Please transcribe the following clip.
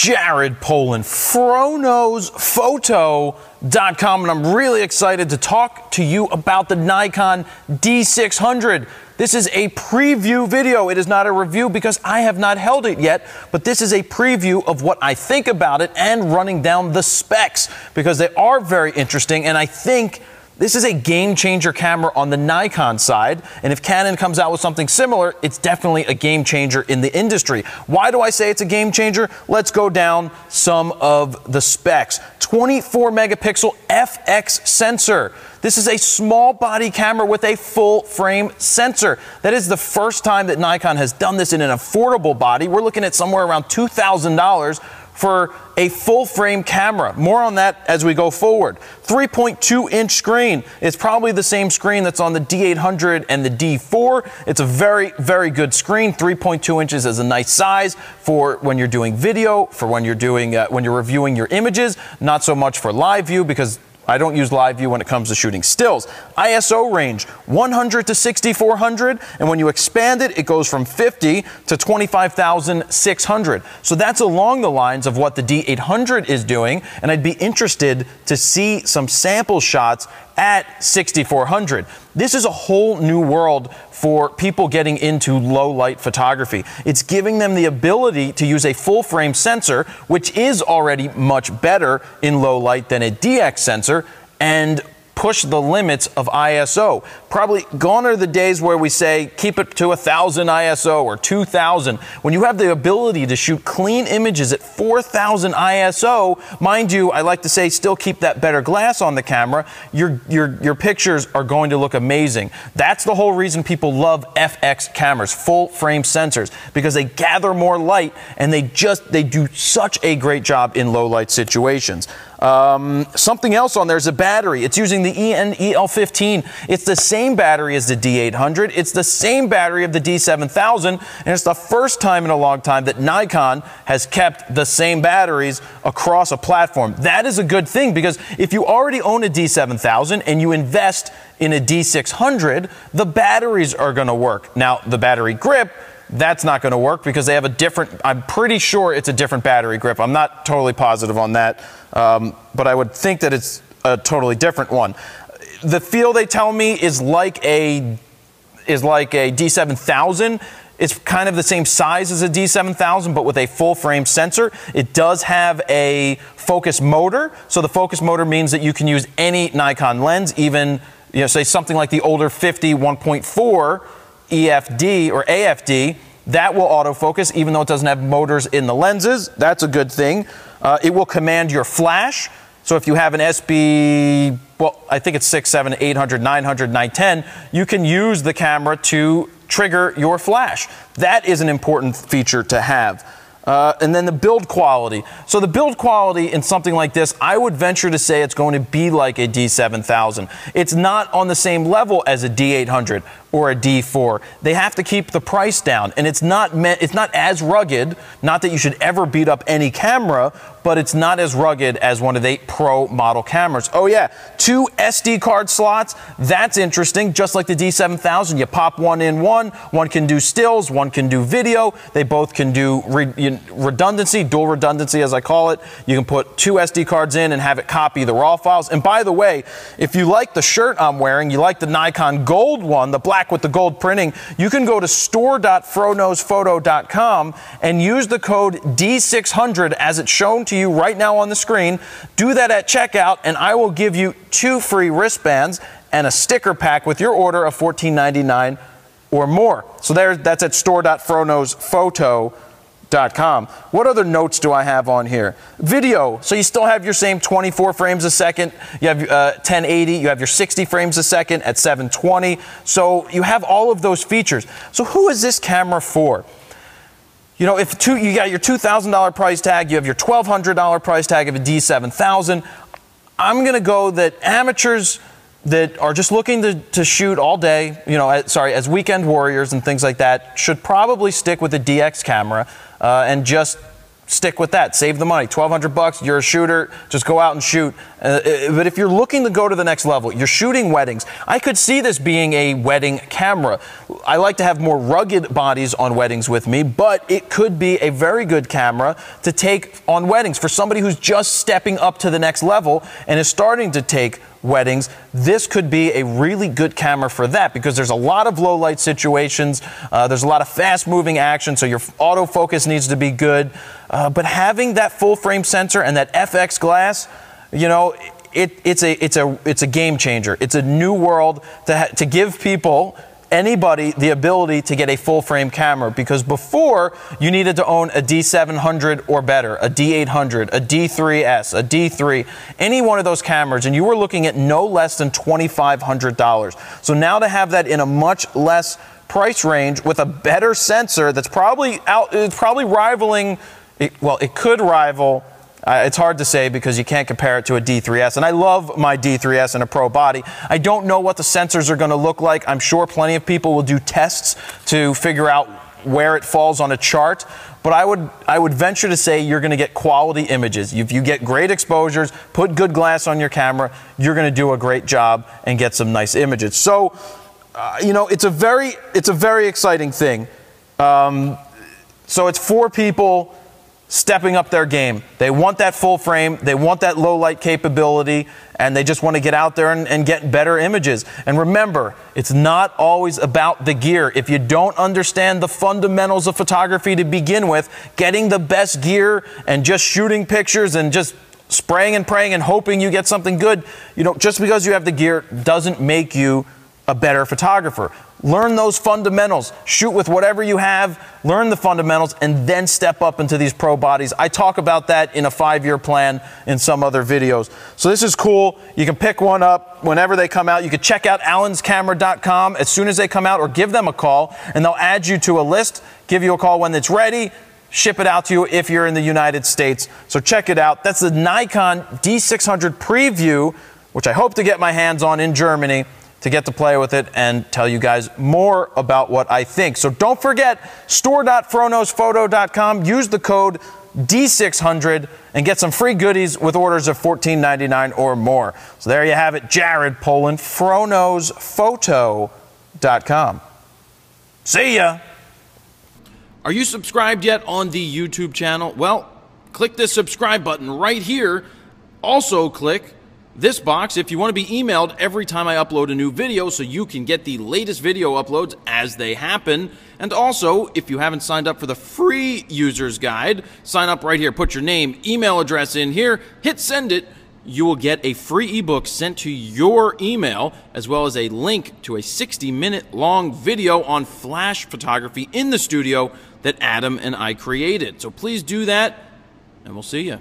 Jared Polin, phronosphoto.com, and I'm really excited to talk to you about the Nikon D600. This is a preview video. It is not a review because I have not held it yet, but this is a preview of what I think about it and running down the specs because they are very interesting, and I think this is a game-changer camera on the Nikon side, and if Canon comes out with something similar, it's definitely a game-changer in the industry. Why do I say it's a game-changer? Let's go down some of the specs. 24-megapixel FX sensor. This is a small body camera with a full-frame sensor. That is the first time that Nikon has done this in an affordable body. We're looking at somewhere around $2,000 for a full-frame camera. More on that as we go forward. 3.2-inch screen. It's probably the same screen that's on the D800 and the D4. It's a very, very good screen. 3.2 inches is a nice size for when you're doing video, for when you're doing when you're reviewing your images. Not so much for live view because I don't use live view when it comes to shooting stills. ISO range 100 to 6400, and when you expand it, it goes from 50 to 25,600. So that's along the lines of what the D800 is doing, and I'd be interested to see some sample shots at 6400. This is a whole new world for people getting into low light photography. It's giving them the ability to use a full frame sensor, which is already much better in low light than a DX sensor, and push the limits of ISO. Probably gone are the days where we say keep it to 1,000 ISO or 2,000. When you have the ability to shoot clean images at 4,000 ISO, mind you, I like to say still keep that better glass on the camera, your pictures are going to look amazing. That's the whole reason people love FX cameras, full frame sensors, because they gather more light and they do such a great job in low light situations. Something else on there is a battery. It's using the EL15. It's the same battery as the D800. It's the same battery of the D7000, and it's the first time in a long time that Nikon has kept the same batteries across a platform. That is a good thing because if you already own a D7000 and you invest in a D600, the batteries are going to work. Now, the battery grip, that's not going to work because they have a different, I'm pretty sure it's a different battery grip. I'm not totally positive on that, but I would think that it's a totally different one. The feel, they tell me, is like a D7000. It's kind of the same size as a D7000, but with a full frame sensor. It does have a focus motor. So the focus motor means that you can use any Nikon lens, even, you know, say something like the older 50 1.4 EFD or AFD, that will autofocus even though it doesn't have motors in the lenses. That's a good thing. It will command your flash. So if you have an SB, well, I think it's 6, 7, 800, 900, 910, you can use the camera to trigger your flash. That is an important feature to have. And then the build quality. So the build quality in something like this, I would venture to say it's going to be like a D7000. It's not on the same level as a D800 or a D4. They have to keep the price down, and it's not as rugged, not that you should ever beat up any camera, but it's not as rugged as one of the Pro model cameras. Oh yeah, 2 SD card slots, that's interesting, just like the D7000. You pop one in one can do stills, one can do video, they both can do redundancy, dual redundancy as I call it. You can put 2 SD cards in and have it copy the RAW files. And by the way, if you like the shirt I'm wearing, you like the Nikon gold one, the black with the gold printing, you can go to store.phronosphoto.com and use the code D600 as it's shown to you right now on the screen. Do that at checkout and I will give you 2 free wristbands and a sticker pack with your order of $14.99 or more. So that's at store.phronosphoto.com. What other notes do I have on here? Video. So you still have your same 24 frames a second. You have 1080. You have your 60 frames a second at 720. So you have all of those features. So who is this camera for? You know, if you got your $2,000 price tag, you have your $1,200 price tag of a D7000. I'm going to go that amateurs that are just looking to shoot all day, you know, as weekend warriors and things like that, should probably stick with the DX camera and just stick with that. Save the money. $1,200 bucks, you're a shooter, just go out and shoot. But if you're looking to go to the next level, you're shooting weddings. I could see this being a wedding camera. I like to have more rugged bodies on weddings with me, but it could be a very good camera to take on weddings for somebody who's just stepping up to the next level and is starting to take weddings. This could be a really good camera for that, because there's a lot of low light situations. There's a lot of fast moving action, so your autofocus needs to be good. But having that full frame sensor and that FX glass, you know, it's a game changer. It's a new world to give people, anybody, the ability to get a full frame camera, because before you needed to own a D700 or better, a D800, a D3S, a D3, any one of those cameras, and you were looking at no less than $2,500. So now to have that in a much less price range with a better sensor that's probably rivaling, well, it could rival. It's hard to say because you can't compare it to a D3S, and I love my D3S in a pro body. I don't know what the sensors are going to look like. I'm sure plenty of people will do tests to figure out where it falls on a chart, but I would venture to say you're going to get quality images. If you get great exposures, put good glass on your camera, you're going to do a great job and get some nice images. So, you know, it's a very exciting thing. So it's for people stepping up their game. They want that full frame, they want that low light capability, and they just want to get out there and get better images. And remember, it's not always about the gear. If you don't understand the fundamentals of photography to begin with, getting the best gear and just shooting pictures and just spraying and praying and hoping you get something good, you know, just because you have the gear doesn't make you a better photographer. Learn those fundamentals. Shoot with whatever you have, learn the fundamentals, and then step up into these pro bodies. I talk about that in a 5-year plan in some other videos. So this is cool. You can pick one up whenever they come out. You can check out allenscamera.com as soon as they come out, or give them a call, and they'll add you to a list, give you a call when it's ready, ship it out to you if you're in the United States. So check it out. That's the Nikon D600 Preview, which I hope to get my hands on in Germany, to get to play with it and tell you guys more about what I think. So don't forget, store.froknosphoto.com. Use the code D600 and get some free goodies with orders of $14.99 or more. So there you have it. Jared Polin, froknosphoto.com. See ya. Are you subscribed yet on the YouTube channel? Well, click this subscribe button right here. Also click this box if you want to be emailed every time I upload a new video, so you can get the latest video uploads as they happen. And also, if you haven't signed up for the free user's guide, sign up right here. Put your name, email address in here, hit send it. You will get a free ebook sent to your email, as well as a link to a 60-minute long video on flash photography in the studio that Adam and I created. So please do that, and we'll see you.